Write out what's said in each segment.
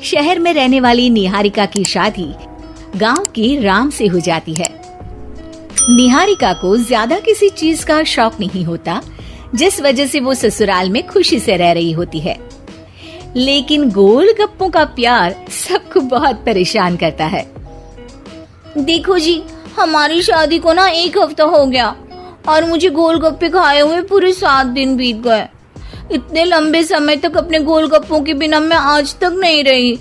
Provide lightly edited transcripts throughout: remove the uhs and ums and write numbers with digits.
शहर में रहने वाली निहारिका की शादी गांव के राम से हो जाती है। निहारिका को ज्यादा किसी चीज का शौक नहीं होता, जिस वजह से वो ससुराल में खुशी से रह रही होती है। लेकिन गोलगप्पों का प्यार सबको बहुत परेशान करता है। देखो जी, हमारी शादी को ना 1 हफ्ता हो गया और मुझे गोलगप्पे खाए हुए पूरे 7 दिन बीत गए। इतने लंबे समय तक अपने गोलगप्पों के बिना मैं आज तक नहीं रही।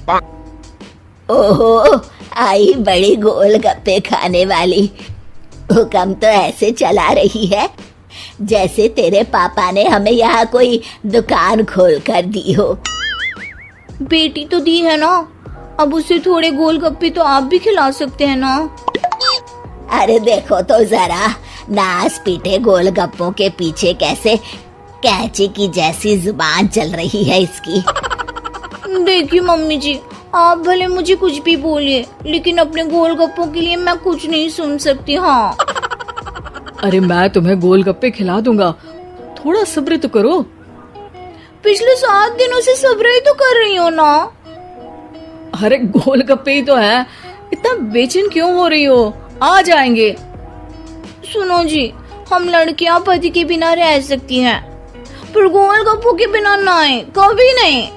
ओहो, आई बड़ी गोलगप्पे खाने वाली। हुक्म तो ऐसे चला रही है जैसे तेरे पापा ने हमें यहाँ कोई दुकान खोल कर दी हो। बेटी तो दी है ना, अब उसे थोड़े गोलगप्पे तो आप भी खिला सकते हैं ना। अरे देखो तो जरा, नास पीटे गोलगप्पों के पीछे कैसे कैंची की जैसी जुबान चल रही है इसकी। देखिए मम्मी जी, आप भले मुझे कुछ भी बोलिए, लेकिन अपने गोलगप्पों के लिए मैं कुछ नहीं सुन सकती। हाँ, अरे मैं तुम्हें गोलगप्पे खिला दूंगा, थोड़ा सब्र तो करो। पिछले 7 दिनों से सब्र ही तो कर रही हो ना। अरे गोलगप्पे ही तो है, इतना बेचैन क्यों हो रही हो? आ जाएंगे। सुनो जी, हम लड़कियां पति के बिना रह सकती हैं, पर गोलगप्पों के बिना नहीं, कभी नहीं।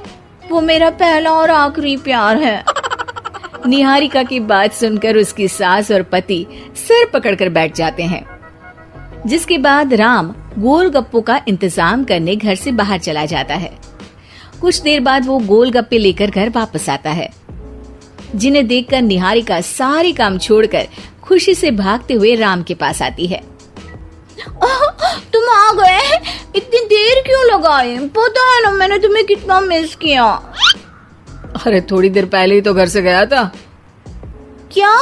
वो मेरा पहला और आखिरी प्यार है। निहारिका की बात सुनकर उसकी सास और पति सिर पकड़कर बैठ जाते हैं। जिसके बाद राम गोलगप्पों का इंतजाम करने घर से बाहर चला जाता है। कुछ देर बाद वो गोलगप्पे लेकर घर वापस आता है, जिन्हें देखकर निहारिका सारे काम छोड़कर खुशी से भागते हुए राम के पास आती है। तुम आ गए? इतनी देर क्यों लगाई? पता है ना मैंने तुम्हें कितना मिस किया। अरे थोड़ी देर पहले ही तो घर से गया था। क्या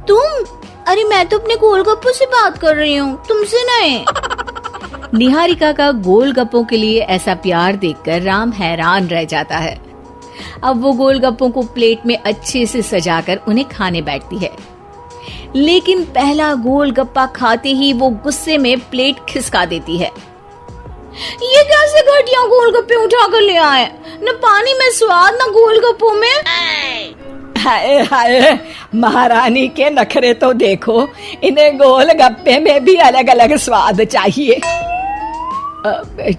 तुम? अरे मैं तो अपने गोलगप्पों से बात कर रही हूँ, तुमसे नहीं। निहारिका का गोलगप्पों के लिए ऐसा प्यार देखकर राम हैरान रह जाता है। अब वो गोलगप्पों को प्लेट में अच्छे से सजाकर उन्हें खाने बैठती है, लेकिन पहला गोलगप्पा खाते ही वो गुस्से में प्लेट खिसका देती है। ये कैसे घटिया गोलगप्पे उठा कर ले आए? न पानी में स्वाद, न गोलगप्पों में। हाय हाय, महारानी के नखरे तो देखो, इन्हें गोलगप्पे में भी अलग अलग स्वाद चाहिए।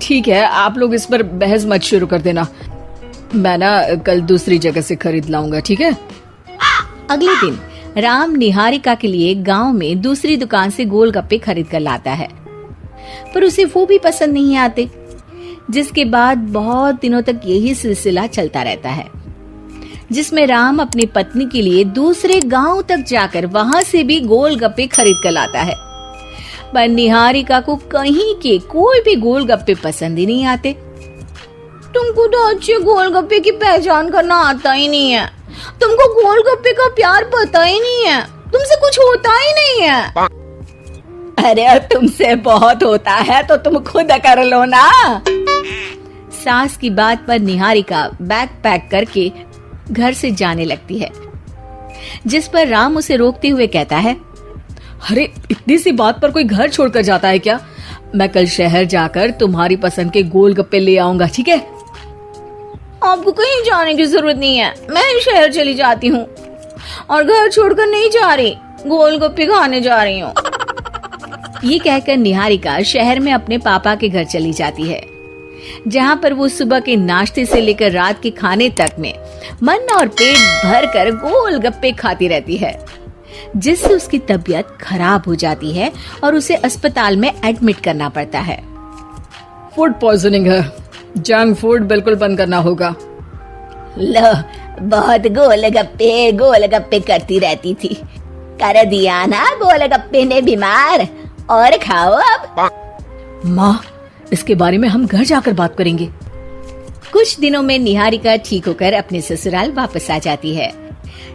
ठीक है, आप लोग इस पर बहस मत शुरू कर देना, मैं ना कल दूसरी जगह से खरीद लाऊंगा, ठीक है? अगले दिन राम निहारिका के लिए गांव में दूसरी दुकान से गोलगप्पे खरीद कर लाता है, पर उसे वो भी पसंद नहीं आते। जिसके बाद बहुत दिनों तक यही सिलसिला चलता रहता है, जिसमें राम अपनी पत्नी के लिए दूसरे गांव तक जाकर वहां से भी गोलगप्पे खरीद कर लाता है, पर निहारिका को कहीं के कोई भी गोलगप्पे पसंद ही नहीं आते। तुमको तो अच्छे गोलगप्पे की पहचान करना आता ही नहीं है। तुमको गोलगप्पे का प्यार पता ही नहीं है, तुमसे कुछ होता ही नहीं है। अरे तुमसे बहुत होता है तो तुम खुद कर लो ना। सास की बात पर निहारिका बैग पैक करके घर से जाने लगती है, जिस पर राम उसे रोकते हुए कहता है, अरे इतनी सी बात पर कोई घर छोड़कर जाता है क्या? मैं कल शहर जाकर तुम्हारी पसंद के गोलगप्पे ले आऊंगा, ठीक है? आपको कहीं जाने की जरूरत नहीं है, मैं शहर चली जाती हूँ और घर छोड़कर नहीं जा रही, गोलगप्पे खाने जा रही हूँ। ये कहकर निहारिका शहर में अपने पापा के घर चली जाती है, जहाँ पर वो सुबह के नाश्ते से लेकर रात के खाने तक में मन और पेट भरकर गोलगप्पे खाती रहती है, जिससे उसकी तबीयत खराब हो जाती है और उसे अस्पताल में एडमिट करना पड़ता है। फूड पॉइजनिंग है, जंक फूड बिल्कुल बंद करना होगा। लो, बहुत गोलगप्पे गोलगप्पे करती रहती थी, कर दिया ना गोलगप्पे ने बीमार। और खाओ अब। माँ, इसके बारे में हम घर जाकर बात करेंगे। कुछ दिनों में निहारिका ठीक होकर अपने ससुराल वापस आ जाती है,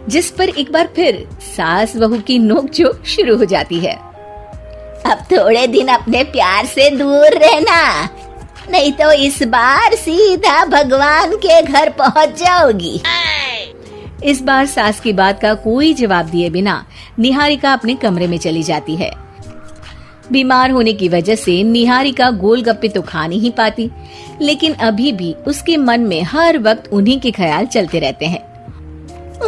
जिस पर एक बार फिर सास बहू की नोकझोंक शुरू हो जाती है। अब थोड़े दिन अपने प्यार से दूर रहना, नहीं तो इस बार सीधा भगवान के घर पहुंच जाओगी। इस बार सास की बात का कोई जवाब दिए बिना निहारिका अपने कमरे में चली जाती है। बीमार होने की वजह से निहारिका गोलगप्पे तो खा नहीं पाती, लेकिन अभी भी उसके मन में हर वक्त उन्हीं के ख्याल चलते रहते हैं।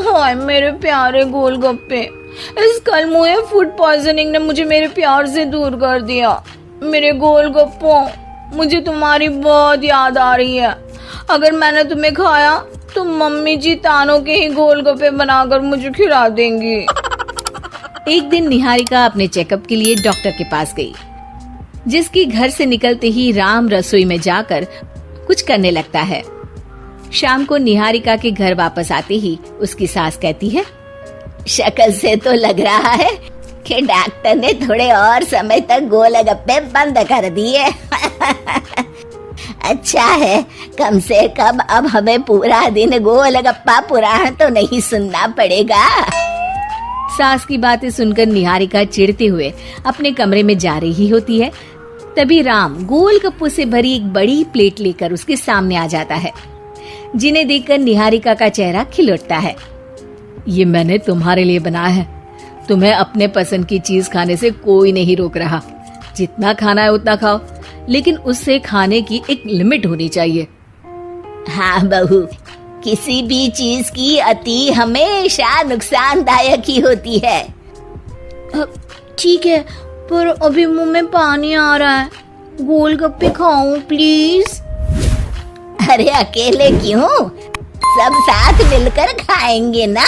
हाय मेरे प्यारे गोलगप्पे, इस कल मुझे फूड पॉइजनिंग ने मुझे मेरे प्यार से दूर कर दिया। मेरे गोलगप्पों, मुझे तुम्हारी बहुत याद आ रही है। अगर मैंने तुम्हें खाया तो मम्मी जी तानों के ही गोलगप्पे बनाकर मुझे खिला देंगी। एक दिन निहारिका अपने चेकअप के लिए डॉक्टर के पास गई, जिसकी घर से निकलते ही राम रसोई में जाकर कुछ करने लगता है। शाम को निहारिका के घर वापस आते ही उसकी सास कहती है, शक्ल से तो लग रहा है कि डॉक्टर ने थोड़े और समय तक गोलगप्पे बंद कर दिए। अच्छा है, कम से कम अब हमें पूरा दिन गोलगप्पा पुराण तो नहीं सुनना पड़ेगा। सास की बातें सुनकर निहारिका चिढ़ते हुए अपने कमरे में जा रही होती है। तभी राम गोलगप्पों से भरी एक बड़ी प्लेट लेकर उसके सामने आ जाता है, जिन्हें देखकर निहारिका का चेहरा खिल उठता है। ये मैंने तुम्हारे लिए बनाया है। तुम्हें अपने पसंद की चीज खाने से कोई नहीं रोक रहा। जितना खाना है उतना खाओ, लेकिन उससे खाने की एक लिमिट होनी चाहिए। हाँ बहू, किसी भी चीज की अति हमेशा नुकसानदायक ही होती है। ठीक है, पर अभी मुंह में पानी आ रहा है। गोलगप्पे खाऊं प्लीज? अरे अकेले क्यों, सब साथ मिलकर खाएंगे ना।